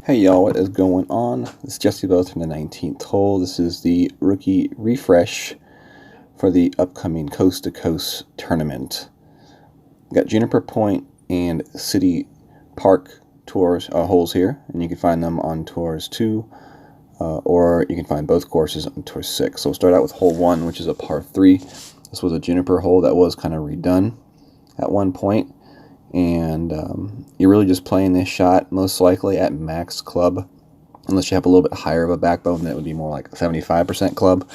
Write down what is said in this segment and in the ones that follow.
Hey y'all, what is going on? This is Jesse Both from the 19th hole. This is the rookie refresh for the upcoming Coast to Coast Tournament. Got Juniper Point and City Park tours holes here, and you can find them on tours 2, or you can find both courses on tour 6. So we'll start out with hole 1, which is a par 3. This was a Juniper hole that was kind of redone at one point. And you're really just playing this shot most likely at max club, unless you have a little bit higher of a backbone. That would be more like 75% club.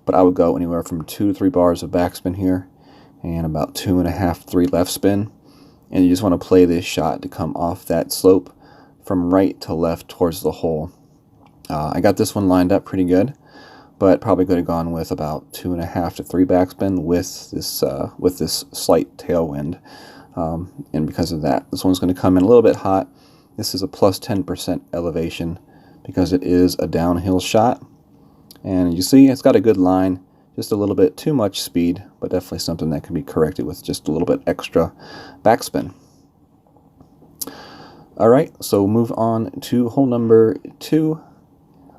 But I would go anywhere from 2 to 3 bars of backspin here and about 2.5, 3 left spin. And you just want to play this shot to come off that slope from right to left towards the hole. I got this one lined up pretty good, but probably could have gone with about 2.5 to 3 backspin with this slight tailwind. And because of that, this one's going to come in a little bit hot. This is a plus 10% elevation because it is a downhill shot. And you see it's got a good line, just a little bit too much speed, but definitely something that can be corrected with just a little bit extra backspin. Alright, so we'll move on to hole number 2.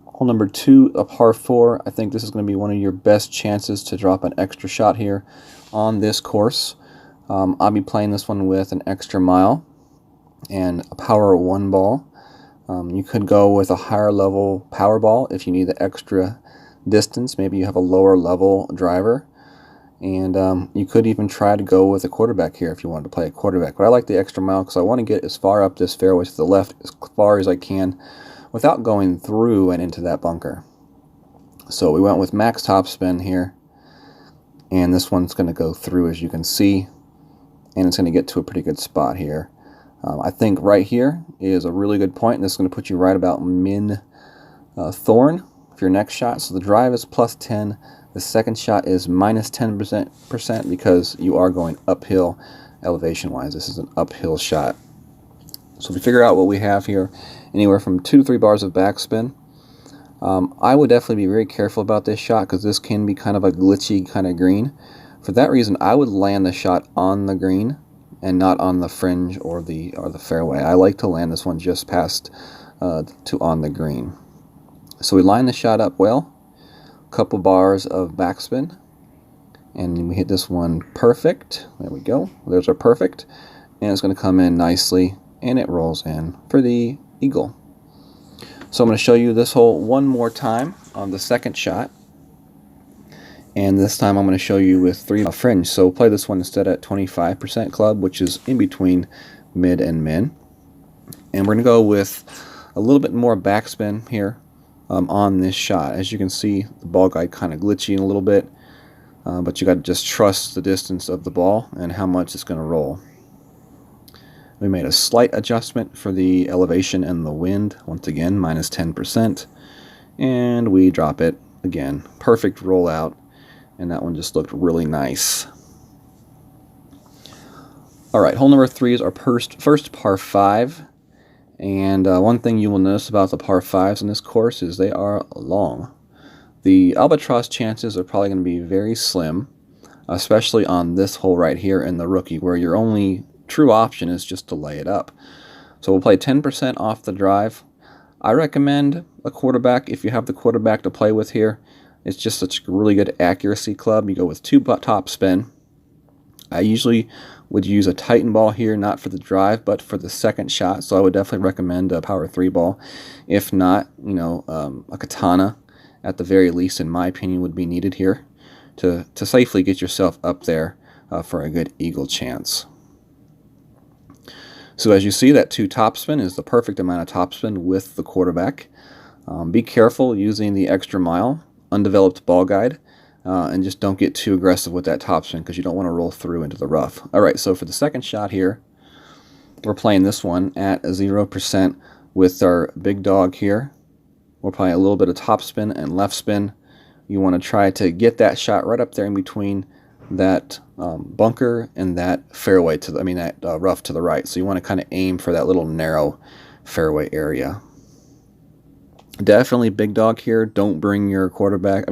Hole number 2, a par 4. I think this is going to be one of your best chances to drop an extra shot here on this course. I'll be playing this one with an extra mile and a power 1 ball. You could go with a higher level power ball if you need the extra distance. Maybe you have a lower level driver. And you could even try to go with a quarterback here if you wanted to play a quarterback. But I like the extra mile because I want to get as far up this fairway to the left as far as I can without going through and into that bunker. So we went with max topspin here. And this one's going to go through, as you can see. And it's going to get to a pretty good spot here. I think right here is a really good point, and this is going to put you right about min thorn for your next shot. So the drive is plus 10. The second shot is minus 10% because you are going uphill elevation-wise. This is an uphill shot. So we figure out what we have here, anywhere from 2 to 3 bars of backspin. I would definitely be very careful about this shot because this can be kind of a glitchy kind of green. For that reason, I would land the shot on the green and not on the fringe or the fairway. I like to land this one just past to on the green. So we line the shot up well, a couple bars of backspin, and we hit this one perfect. There we go. There's our perfect, and it's going to come in nicely, and it rolls in for the eagle. So I'm going to show you this hole one more time on the second shot. And this time I'm going to show you with 3 fringe. So we'll play this one instead at 25% club, which is in between mid and min. And we're going to go with a little bit more backspin here on this shot. As you can see, the ball guide kind of glitchy a little bit, but you got to just trust the distance of the ball and how much it's going to roll. We made a slight adjustment for the elevation and the wind, once again minus 10%, and we drop it again. Perfect rollout. And that one just looked really nice. Alright, hole number 3 is our first par 5. And one thing you will notice about the par 5s in this course is they are long. The albatross chances are probably going to be very slim, especially on this hole right here in the rookie, where your only true option is just to lay it up. So we'll play 10% off the drive. I recommend a quarterback if you have the quarterback to play with here. It's just such a really good accuracy club. You go with 2 top spin. I usually would use a Titan ball here, not for the drive, but for the second shot. So I would definitely recommend a power 3 ball. If not, you know, a katana, at the very least, in my opinion, would be needed here to safely get yourself up there for a good eagle chance. So as you see, that 2 topspin is the perfect amount of topspin with the quarterback. Be careful using the extra mile. Undeveloped ball guide, and just don't get too aggressive with that topspin because you don't want to roll through into the rough. Alright, so for the second shot here, we're playing this one at 0% with our big dog here. We're playing a little bit of topspin and left spin. You want to try to get that shot right up there in between that bunker and that fairway to that rough to the right. So you want to kind of aim for that little narrow fairway area. Definitely big dog here. Don't bring your quarterback.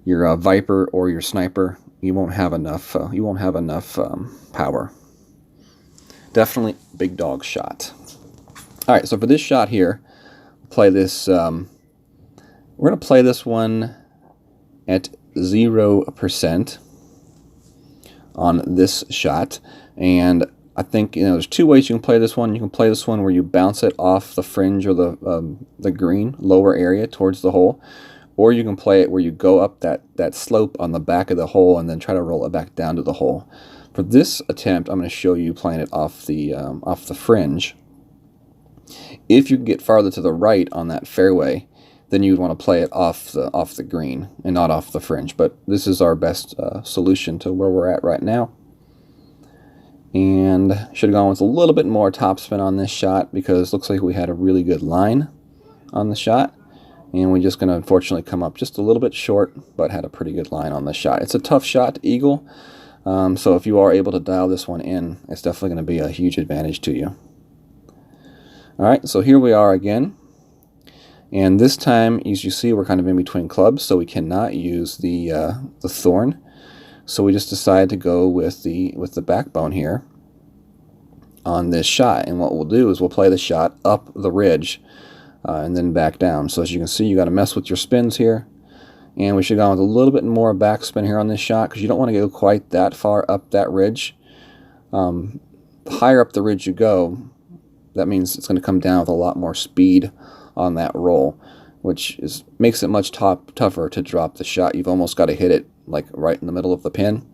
Your Viper or your Sniper. You won't have enough. Power. Definitely big dog shot. All right, so for this shot here, play this. We're going to play this one at 0% on this shot, and I think there's two ways you can play this one. You can play this one where you bounce it off the fringe or the green lower area towards the hole, or you can play it where you go up that slope on the back of the hole and then try to roll it back down to the hole. For this attempt, I'm going to show you playing it off the fringe. If you can get farther to the right on that fairway, then you would want to play it off the green and not off the fringe. But this is our best solution to where we're at right now. And should have gone with a little bit more topspin on this shot because it looks like we had a really good line on the shot. And we're just going to unfortunately come up just a little bit short, but had a pretty good line on the shot. It's a tough shot to eagle, so if you are able to dial this one in, it's definitely going to be a huge advantage to you. All right, so here we are again. And this time, as you see, we're kind of in between clubs, so we cannot use the thorn. So we just decided to go with the backbone here on this shot. And what we'll do is we'll play the shot up the ridge and then back down. So as you can see, you got to mess with your spins here. And we should have gone with a little bit more backspin here on this shot because you don't want to go quite that far up that ridge. The higher up the ridge you go, that means it's going to come down with a lot more speed on that roll, which makes it much tougher to drop the shot. You've almost got to hit it like right in the middle of the pin.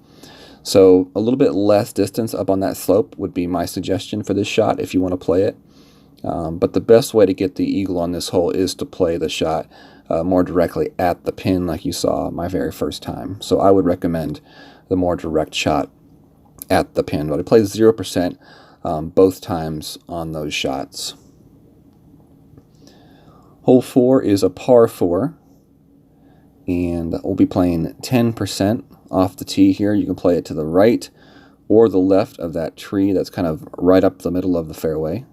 So a little bit less distance up on that slope would be my suggestion for this shot if you want to play it. But the best way to get the eagle on this hole is to play the shot more directly at the pin like you saw my very first time. So I would recommend the more direct shot at the pin. But I played 0% both times on those shots. Hole 4 is a par 4, and we'll be playing 10% off the tee here. You can play it to the right or the left of that tree that's kind of right up the middle of the fairway.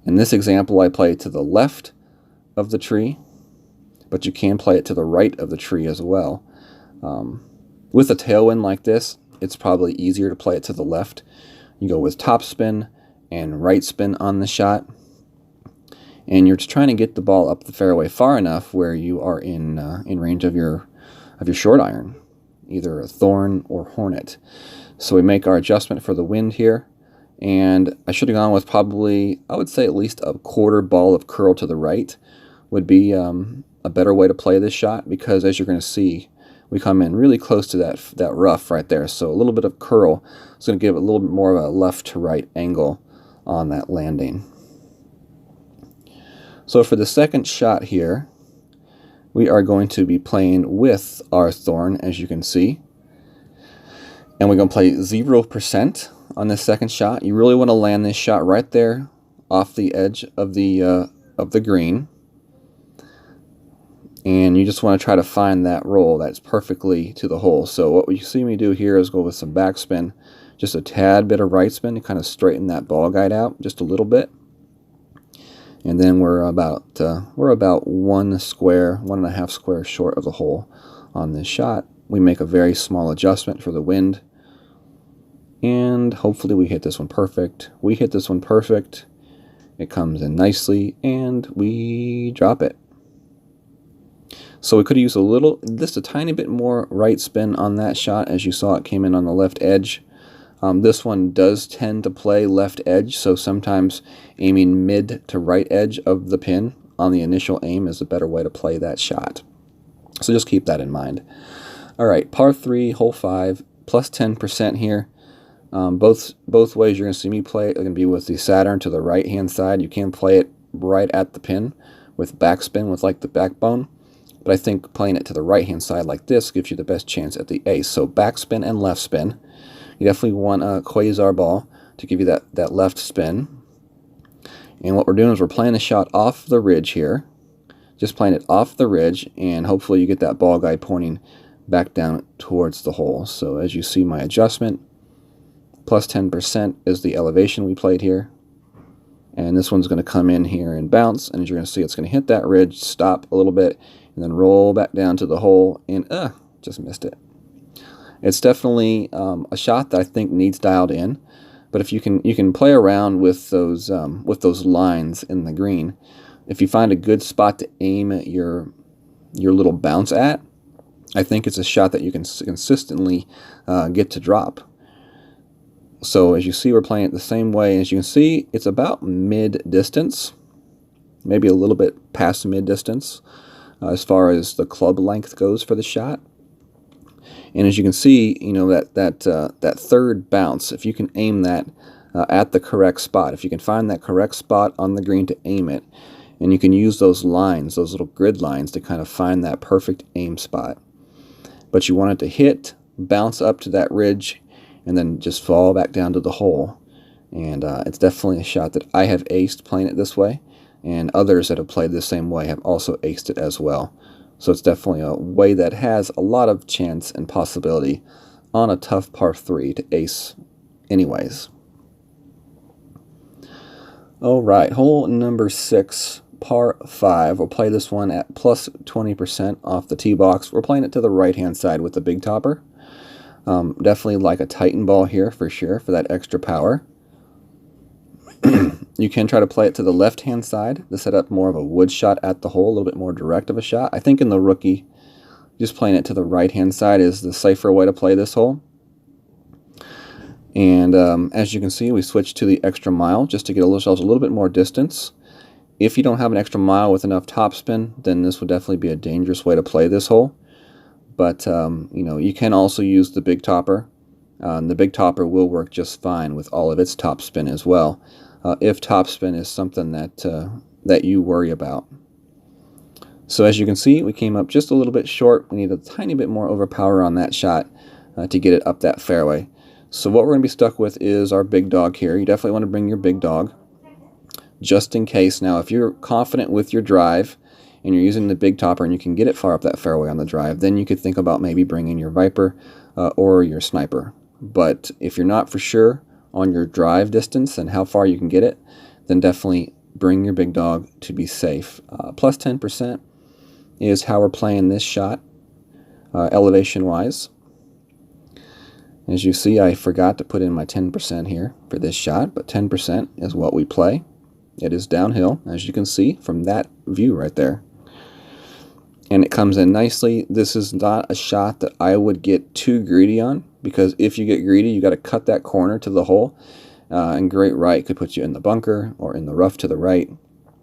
In this example, I play it to the left of the tree, but you can play it to the right of the tree as well. With a tailwind like this, it's probably easier to play it to the left. You go with topspin and right spin on the shot. And you're just trying to get the ball up the fairway far enough where you are in range of your short iron, either a thorn or hornet. So we make our adjustment for the wind here, and I should have gone with probably, I would say at least a quarter ball of curl to the right would be a better way to play this shot, because as you're going to see, we come in really close to that rough right there. So a little bit of curl is going to give it a little bit more of a left to right angle on that landing. So for the second shot here, we are going to be playing with our thorn, as you can see. And we're going to play 0% on this second shot. You really want to land this shot right there off the edge of the green. And you just want to try to find that roll that's perfectly to the hole. So what you see me do here is go with some backspin, just a tad bit of right spin to kind of straighten that ball guide out just a little bit. And then we're about 1.5 squares short of the hole on this shot. We make a very small adjustment for the wind, and hopefully we hit this one perfect. We hit this one perfect. It comes in nicely, and we drop it. So we could use just a tiny bit more right spin on that shot. As you saw, it came in on the left edge. This one does tend to play left edge, so sometimes aiming mid to right edge of the pin on the initial aim is a better way to play that shot. So just keep that in mind. All right, par 3, hole 5, plus 10% here. Both ways you're going to see me play it are going to be with the Saturn to the right-hand side. You can play it right at the pin with backspin with like the backbone, but I think playing it to the right-hand side like this gives you the best chance at the ace. So backspin and left spin. You definitely want a quasar ball to give you that left spin. And what we're doing is we're playing the shot off the ridge here. Just playing it off the ridge, and hopefully you get that ball guide pointing back down towards the hole. So as you see my adjustment, plus 10% is the elevation we played here. And this one's going to come in here and bounce, and as you're going to see, it's going to hit that ridge, stop a little bit, and then roll back down to the hole, and just missed it. It's definitely a shot that I think needs dialed in. But if you can play around with those lines in the green. If you find a good spot to aim your little bounce at, I think it's a shot that you can consistently get to drop. So as you see, we're playing it the same way. As you can see, it's about mid-distance, maybe a little bit past mid-distance as far as the club length goes for the shot. And as you can see, you know, that third bounce, if you can aim that at the correct spot, if you can find that correct spot on the green to aim it, and you can use those lines, those little grid lines, to kind of find that perfect aim spot. But you want it to hit, bounce up to that ridge, and then just fall back down to the hole. And it's definitely a shot that I have aced playing it this way, and others that have played the same way have also aced it as well. So it's definitely a way that has a lot of chance and possibility on a tough par 3 to ace anyways. Alright, hole number 6, par 5. We'll play this one at plus 20% off the tee box. We're playing it to the right-hand side with the big topper. Definitely like a Titan ball here for sure, for that extra power. You can try to play it to the left-hand side to set up more of a wood shot at the hole, a little bit more direct of a shot. I think in the rookie, just playing it to the right-hand side is the safer way to play this hole. And as you can see, we switched to the extra mile just to get ourselves a little bit more distance. If you don't have an extra mile with enough topspin, then this would definitely be a dangerous way to play this hole. But you know, you can also use the big topper. The big topper will work just fine with all of its topspin as well, if topspin is something that you worry about. So as you can see, we came up just a little bit short. We need a tiny bit more overpower on that shot to get it up that fairway. So what we're going to be stuck with is our big dog here. You definitely want to bring your big dog just in case. Now, if you're confident with your drive and you're using the big topper and you can get it far up that fairway on the drive, then you could think about maybe bringing your Viper or your Sniper. But if you're not for sure on your drive distance and how far you can get it, then definitely bring your big dog to be safe. Plus 10% is how we're playing this shot, elevation-wise. As you see, I forgot to put in my 10% here for this shot, but 10% is what we play. It is downhill, as you can see from that view right there. And it comes in nicely. This is not a shot that I would get too greedy on, because if you get greedy, you got to cut that corner to the hole, and great right could put you in the bunker or in the rough to the right.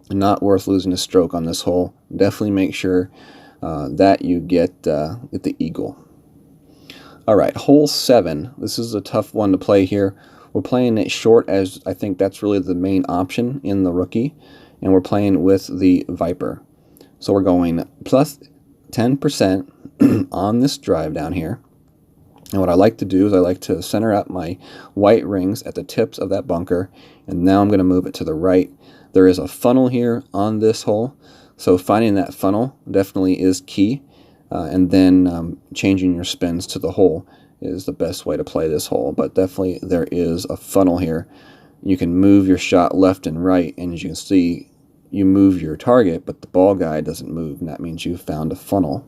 Not worth losing a stroke on this hole. Definitely make sure that you get the eagle. All right, hole 7. This is a tough one to play here. We're playing it short, as I think that's really the main option in the rookie, and we're playing with the Viper. So we're going plus 10% on this drive down here. And what I like to do is I like to center up my white rings at the tips of that bunker, and now I'm going to move it to the right. There is a funnel here on this hole, so finding that funnel definitely is key. And then changing your spins to the hole is the best way to play this hole. But definitely there is a funnel here. You can move your shot left and right, and as you can see, you move your target, but the ball guide doesn't move, and that means you've found a funnel.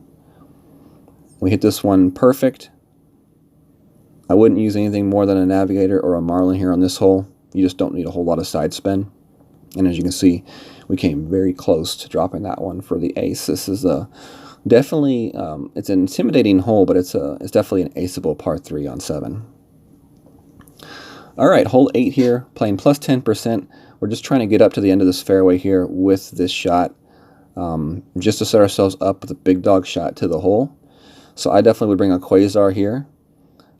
We hit this one perfect. I wouldn't use anything more than a Navigator or a Marlin here on this hole. You just don't need a whole lot of side spin. And as you can see, we came very close to dropping that one for the ace. This is definitely, it's an intimidating hole, but it's definitely an aceable par 3 on 7. All right, hole 8 here, playing plus 10%. We're just trying to get up to the end of this fairway here with this shot, just to set ourselves up with a big dog shot to the hole. So I definitely would bring a Quasar here.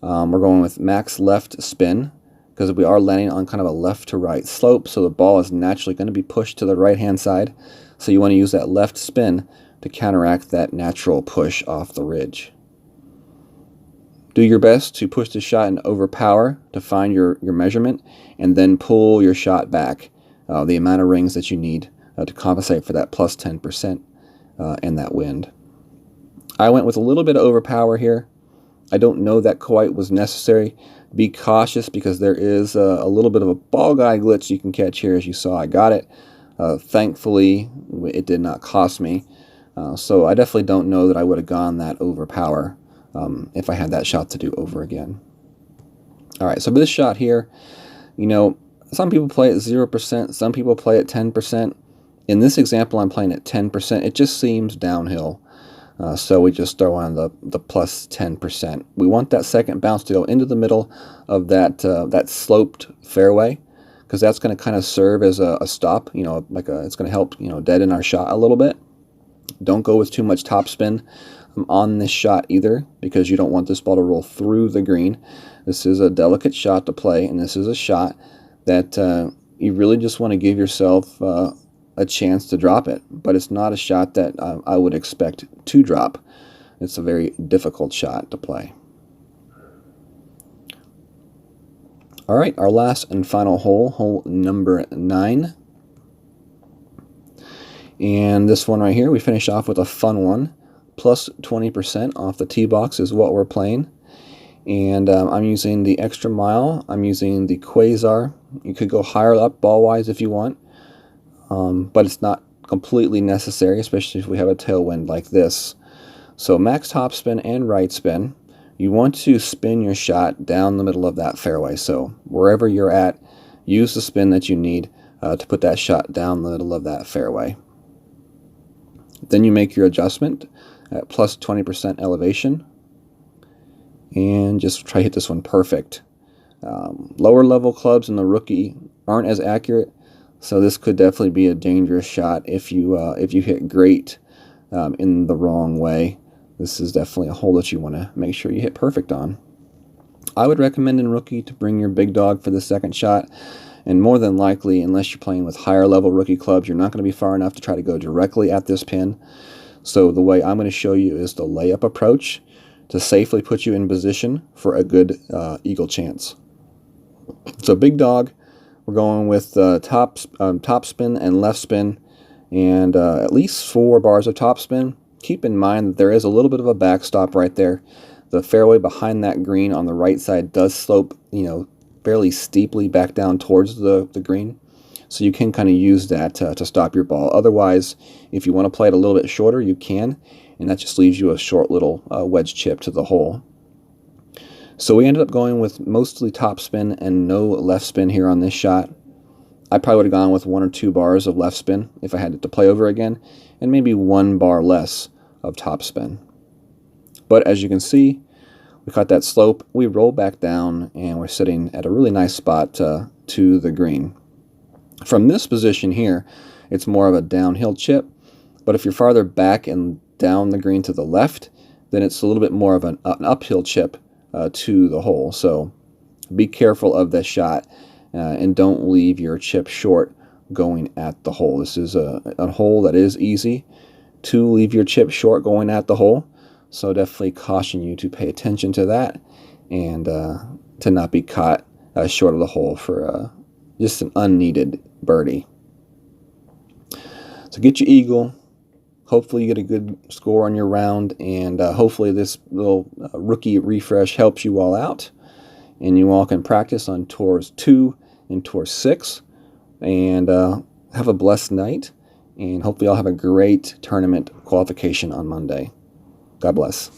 We're going with max left spin, because we are landing on kind of a left to right slope, so the ball is naturally going to be pushed to the right hand side. So you want to use that left spin to counteract that natural push off the ridge. Do your best to push the shot and overpower to find your measurement, and then pull your shot back the amount of rings that you need to compensate for that plus 10% and that wind. I went with a little bit of overpower here. I don't know that quite was necessary. Be cautious, because there is a little bit of a ball guide glitch you can catch here. As you saw, I got it. Thankfully, it did not cost me. So I definitely don't know that I would have gone that overpower if I had that shot to do over again. All right, so this shot here You know, some people play at 0%, some people play at 10%. In this example, I'm playing at 10%. It just seems downhill. So we just throw on the plus 10%. We want that second bounce to go into the middle of that sloped fairway, because that's going to kind of serve as a stop. You know, it's going to help, you know, deaden our shot a little bit. Don't go with too much topspin on this shot either, because you don't want this ball to roll through the green. This is a delicate shot to play, and this is a shot that you really just want to give yourself a chance to drop it, but it's not a shot that I would expect to drop. It's a very difficult shot to play. All right, our last and final hole, hole number 9. And this one right here, we finish off with a fun one. Plus 20% off the tee box is what we're playing. And I'm using the extra mile. I'm using the Quasar. You could go higher up ball-wise if you want. But it's not completely necessary, especially if we have a tailwind like this. So max topspin and right spin. You want to spin your shot down the middle of that fairway. So wherever you're at, use the spin that you need to put that shot down the middle of that fairway. Then you make your adjustment at plus 20% elevation, and just try to hit this one perfect. Lower level clubs in the rookie aren't as accurate, so this could definitely be a dangerous shot if you hit great in the wrong way. This is definitely a hole that you want to make sure you hit perfect on. I would recommend in rookie to bring your big dog for the second shot, and more than likely, unless you're playing with higher level rookie clubs, you're not going to be far enough to try to go directly at this pin. So the way I'm going to show you is the layup approach to safely put you in position for a good eagle chance. So big dog, we're going with top spin and left spin, and at least 4 bars of top spin. Keep in mind that there is a little bit of a backstop right there. The fairway behind that green on the right side does slope, you know, fairly steeply back down towards the green. So you can kind of use that to stop your ball. Otherwise, if you want to play it a little bit shorter, you can, and that just leaves you a short little wedge chip to the hole. So we ended up going with mostly top spin and no left spin here on this shot. I probably would have gone with 1 or 2 bars of left spin if I had it to play over again, and maybe 1 bar less of top spin. But as you can see, we caught that slope, we roll back down, and we're sitting at a really nice spot to the green. From this position here, it's more of a downhill chip, but if you're farther back and down the green to the left, then it's a little bit more of an uphill chip to the hole. So be careful of this shot and don't leave your chip short going at the hole. This is a hole that is easy to leave your chip short going at the hole, so definitely caution you to pay attention to that and to not be caught short of the hole for just an unneeded birdie. So get your eagle. Hopefully you get a good score on your round, and hopefully this little rookie refresh helps you all out, and you all can practice on tours 2 and tour 6, and have a blessed night, and hopefully I'll have a great tournament qualification on Monday. God bless.